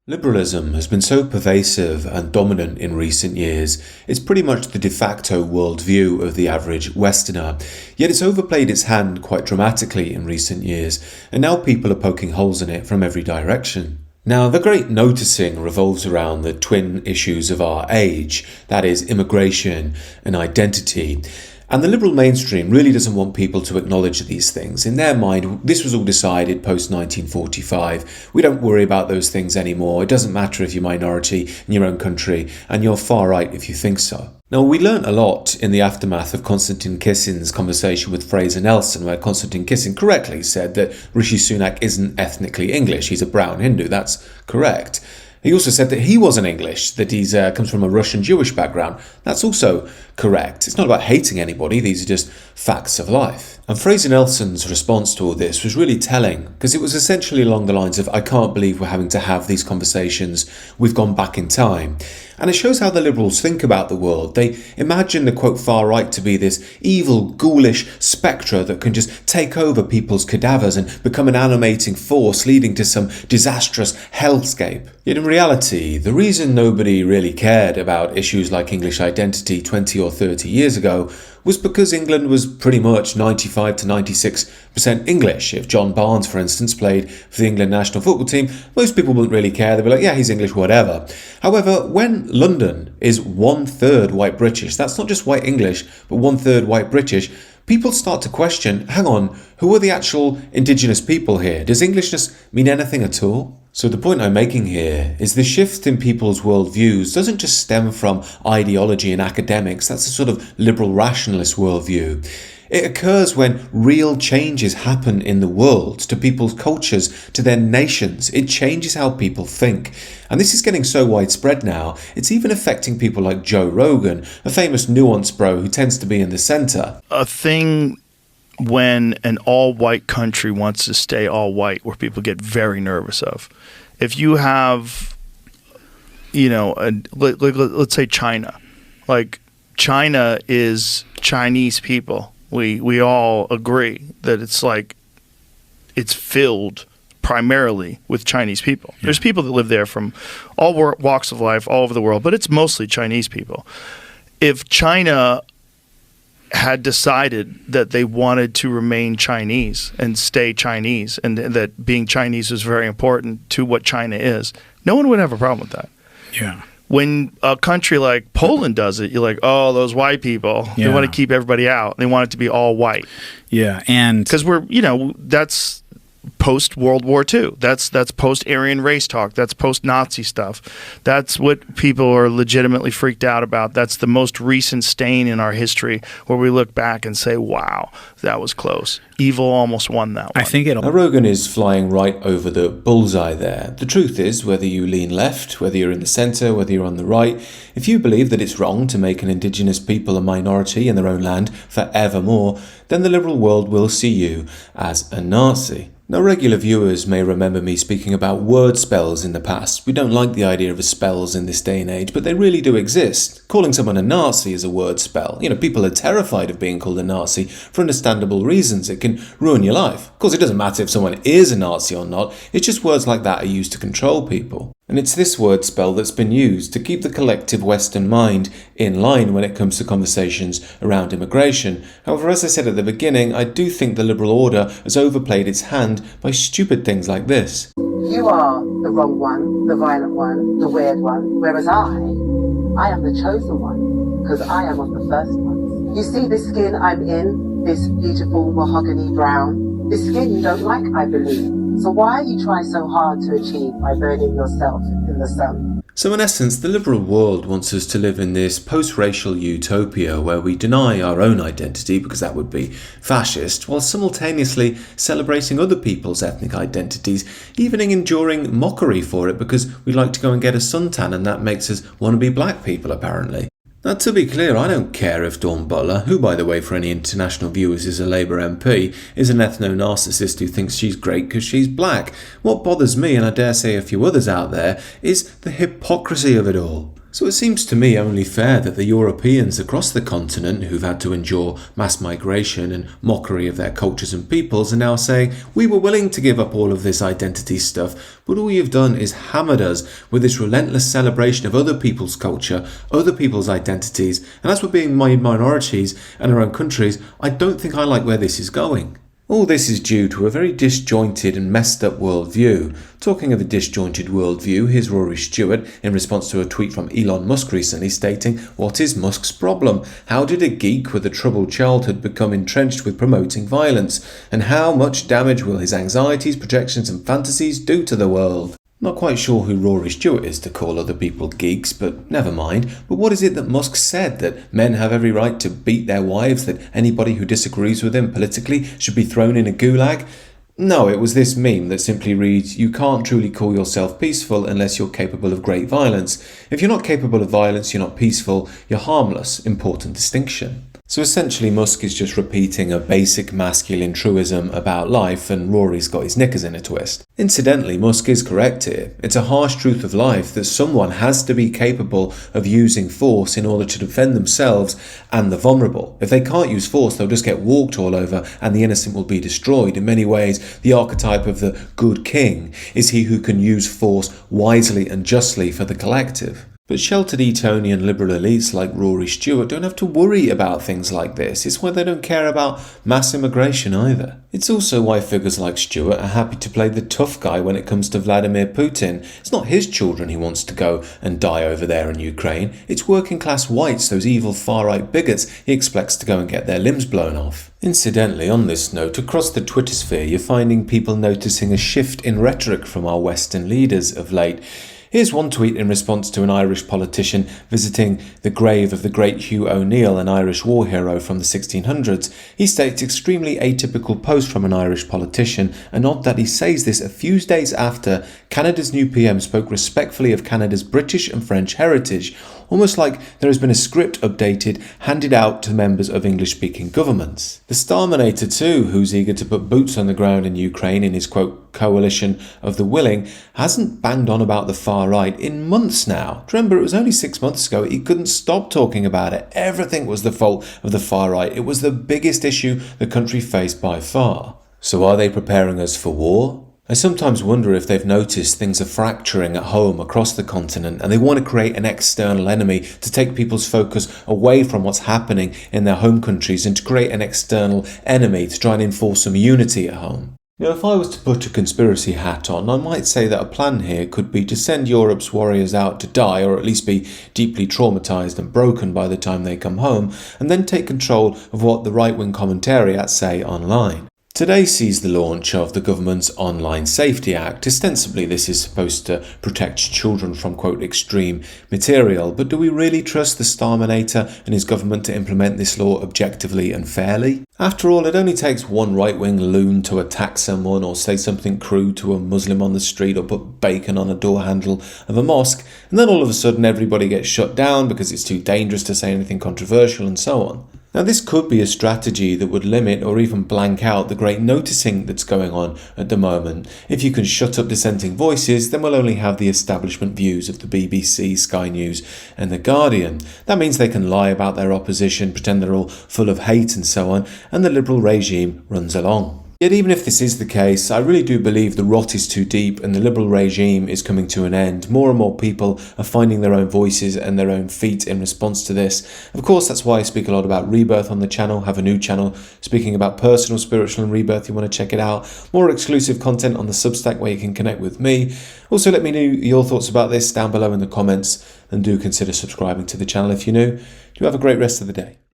Liberalism has been so pervasive and dominant in recent years, it's pretty much the de facto worldview of the average Westerner. Yet it's overplayed its hand quite dramatically in recent years, and now people are poking holes in it from every direction. Now, the great noticing revolves around the twin issues of our age, that is, immigration and identity. And the liberal mainstream really doesn't want people to acknowledge these things. In their mind, this was all decided post-1945. We don't worry about those things anymore. It doesn't matter if you're minority in your own country, and you're far right if you think so. Now, we learnt a lot in the aftermath of Konstantin Kissin's conversation with Fraser Nelson, where Konstantin Kissin correctly said that Rishi Sunak isn't ethnically English. He's a brown Hindu. That's correct. He also said that he wasn't English, that he comes from a Russian Jewish background. That's also correct. It's not about hating anybody, these are just facts of life. And Fraser Nelson's response to all this was really telling, because it was essentially along the lines of, I can't believe we're having to have these conversations, we've gone back in time. And it shows how the liberals think about the world. They imagine the quote far right to be this evil, ghoulish spectre that can just take over people's cadavers and become an animating force leading to some disastrous hellscape. Yet in reality, the reason nobody really cared about issues like English identity 20 or 30 years ago was because England was pretty much 95 to 96% English. If John Barnes, for instance, played for the England national football team, most people wouldn't really care. They'd be like, yeah, he's English, whatever. However, when London is 1/3 white British, that's not just white English, but 1/3 white British, people start to question, hang on, who are the actual indigenous people here? Does Englishness mean anything at all? So the point I'm making here is the shift in people's worldviews doesn't just stem from ideology and academics. That's a sort of liberal rationalist worldview. It occurs when real changes happen in the world, to people's cultures, to their nations. It changes how people think. And this is getting so widespread now, it's even affecting people like Joe Rogan, a famous nuance bro who tends to be in the centre. A thing when an all-white country wants to stay all-white, where people get very nervous of. If you have, let's say China. Like, China is Chinese people. We all agree that it's filled primarily with Chinese people. Yeah. There's people that live there from all walks of life, all over the world, but it's mostly Chinese people. If China had decided that they wanted to remain Chinese and stay Chinese, and that being Chinese was very important to what China is, no one would have a problem with that. Yeah. When a country like Poland does it, you're like, oh, those white people, they want to keep everybody out. They want it to be all white. Yeah, and because that's post-World War II. That's post-Aryan race talk. That's post-Nazi stuff. That's what people are legitimately freaked out about. That's the most recent stain in our history where we look back and say, wow, that was close. Evil almost won that one. I think Now, Rogan is flying right over the bullseye there. The truth is, whether you lean left, whether you're in the centre, whether you're on the right, if you believe that it's wrong to make an indigenous people a minority in their own land forevermore, then the liberal world will see you as a Nazi. Now, regular viewers may remember me speaking about word spells in the past. We don't like the idea of spells in this day and age, but they really do exist. Calling someone a Nazi is a word spell. People are terrified of being called a Nazi for understandable reasons. It can ruin your life. Of course, it doesn't matter if someone is a Nazi or not. It's just words like that are used to control people. And it's this word spell that's been used to keep the collective Western mind in line when it comes to conversations around immigration. However, as I said at the beginning, I do think the liberal order has overplayed its hand by stupid things like this. You are the wrong one, the violent one, the weird one, whereas I am the chosen one, because I am of the first ones. You see this skin I'm in, this beautiful mahogany brown, this skin you don't like, I believe. So why you try so hard to achieve by burning yourself in the sun? So in essence, the liberal world wants us to live in this post-racial utopia where we deny our own identity because that would be fascist, while simultaneously celebrating other people's ethnic identities, even enduring mockery for it because we like to go and get a suntan and that makes us want to be black people apparently. Now, to be clear, I don't care if Dawn Butler, who by the way for any international viewers is a Labour MP, is an ethno-narcissist who thinks she's great because she's black. What bothers me, and I dare say a few others out there, is the hypocrisy of it all. So it seems to me only fair that the Europeans across the continent who've had to endure mass migration and mockery of their cultures and peoples are now saying, we were willing to give up all of this identity stuff, but all you've done is hammered us with this relentless celebration of other people's culture, other people's identities, and as we're being minorities in our own countries, I don't think I like where this is going. All this is due to a very disjointed and messed up worldview. Talking of a disjointed worldview, here's Rory Stewart in response to a tweet from Elon Musk recently stating, what is Musk's problem? How did a geek with a troubled childhood become entrenched with promoting violence? And how much damage will his anxieties, projections and fantasies do to the world? Not quite sure who Rory Stewart is to call other people geeks, but never mind. But what is it that Musk said? That men have every right to beat their wives? That anybody who disagrees with him politically should be thrown in a gulag? No, it was this meme that simply reads, you can't truly call yourself peaceful unless you're capable of great violence. If you're not capable of violence, you're not peaceful, you're harmless. Important distinction. So essentially Musk is just repeating a basic masculine truism about life, and Rory's got his knickers in a twist. Incidentally, Musk is correct here. It's a harsh truth of life that someone has to be capable of using force in order to defend themselves and the vulnerable. If they can't use force, they'll just get walked all over and the innocent will be destroyed. In many ways, the archetype of the good king is he who can use force wisely and justly for the collective. But sheltered Etonian liberal elites like Rory Stewart don't have to worry about things like this. It's why they don't care about mass immigration either. It's also why figures like Stewart are happy to play the tough guy when it comes to Vladimir Putin. It's not his children he wants to go and die over there in Ukraine. It's working class whites, those evil far-right bigots he expects to go and get their limbs blown off. Incidentally, on this note, across the Twitter sphere you're finding people noticing a shift in rhetoric from our Western leaders of late. Here's one tweet in response to an Irish politician visiting the grave of the great Hugh O'Neill, an Irish war hero from the 1600s. He states extremely atypical post from an Irish politician, and odd that he says this a few days after Canada's new PM spoke respectfully of Canada's British and French heritage, almost like there has been a script updated, handed out to members of English-speaking governments. The Starminator too, who's eager to put boots on the ground in Ukraine in his quote coalition of the willing, hasn't banged on about the far right in months now. Remember, it was only 6 months ago he couldn't stop talking about it. Everything was the fault of the far right. It was the biggest issue the country faced by far. So are they preparing us for war? I sometimes wonder if they've noticed things are fracturing at home across the continent and they want to create an external enemy to take people's focus away from what's happening in their home countries and to create an external enemy to try and enforce some unity at home. Now, if I was to put a conspiracy hat on, I might say that a plan here could be to send Europe's warriors out to die, or at least be deeply traumatised and broken by the time they come home, and then take control of what the right-wing commentariats say online. Today sees the launch of the government's Online Safety Act. Ostensibly, this is supposed to protect children from, quote, extreme material, but do we really trust the Starminator and his government to implement this law objectively and fairly? After all, it only takes one right-wing loon to attack someone or say something crude to a Muslim on the street or put bacon on a door handle of a mosque, and then all of a sudden everybody gets shut down because it's too dangerous to say anything controversial and so on. Now, this could be a strategy that would limit or even blank out the great noticing that's going on at the moment. If you can shut up dissenting voices, then we'll only have the establishment views of the BBC, Sky News and The Guardian. That means they can lie about their opposition, pretend they're all full of hate and so on, and the liberal regime runs along. Yet even if this is the case, I really do believe the rot is too deep and the liberal regime is coming to an end. More and more people are finding their own voices and their own feet in response to this. Of course, that's why I speak a lot about rebirth on the channel. I have a new channel speaking about personal, spiritual and rebirth. You want to check it out. More exclusive content on the Substack where you can connect with me. Also, let me know your thoughts about this down below in the comments, and do consider subscribing to the channel if you're new. Do have a great rest of the day.